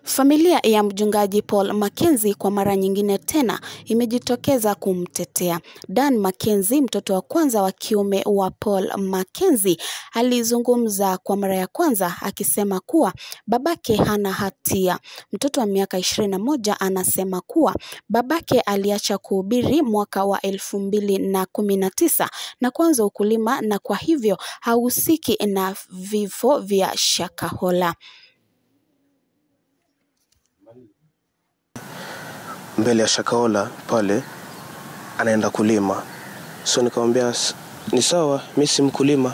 Familia ya mchungaji Paul Makenzie kwa mara nyingine tena imejitokeza kumtetea. Dan Makenzie, mtoto wa kwanza wa kiume wa Paul Makenzie, alizungumza kwa mara ya kwanza akisema kuwa babake hana hatia. Mtoto wa miaka 21 anasema kuwa babake aliacha kuhubiri mwaka wa 2019 na kuanza ukulima, na kwa hivyo hahusiki na vifo vya shakahola. Mbele ya shakahola pale anaenda kulima. So nikamwambia ni sawa, mimi si mkulima,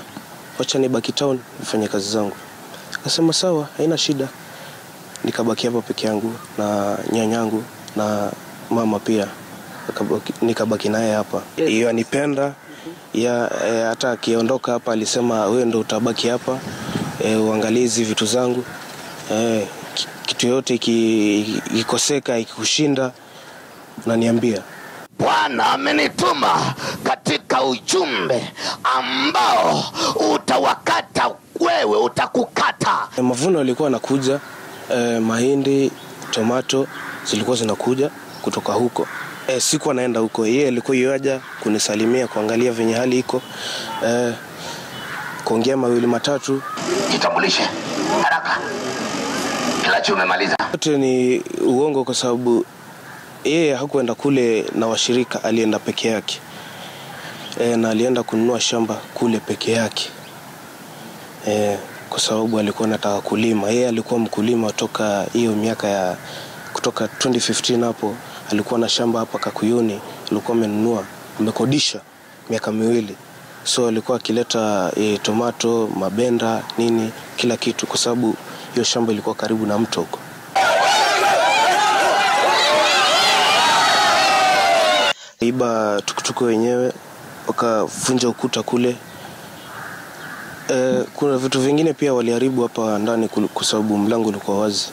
acha nibaki town nifanye kazi zangu. Akasema sawa, haina shida. Nikabaki hapo peke yangu na nyanyangu na mama pia. Nikabaki naye hapa. Yeye anipenda, hata akiondoka hapa alisema wewe ndio utabaki hapa, uangalie hizi vitu zangu. Kitu yote ikikoseka ikikushinda na niambia. Bwana amenituma katika ujumbe ambao utawakata wewe, utakukata. Mavuno yalikuwa yanakuja, mahindi, tomato zilikuwa zinakuja kutoka huko. Siku anaenda huko, yeye alikuwa yoaja kunisalimia, kuangalia venye hali iko, kuongea mawili matatu. Jitambulishe haraka, kila umemaliza. Yote ni uongo kwa sababu yeye hakuenda kule na washirika, alienda peke yake. Na alienda kununua shamba kule peke yake. Kwa sababu alikuwa anataka kulima. Yeye alikuwa mkulima toka hiyo miaka ya kutoka 2015 hapo. Alikuwa na shamba hapa Kakuyuni, alikuwa amenunua, amekodisha miaka 2. So alikuwa akileta tomato, mabenda, nini, kila kitu kwa sababu hiyo shamba ilikuwa karibu na mto huko. Iba tukutuku wenyewe, wakavunja ukuta kule. Kuna vitu vingine pia waliharibu hapa ndani kwa sababu mlango ulikuwa wazi.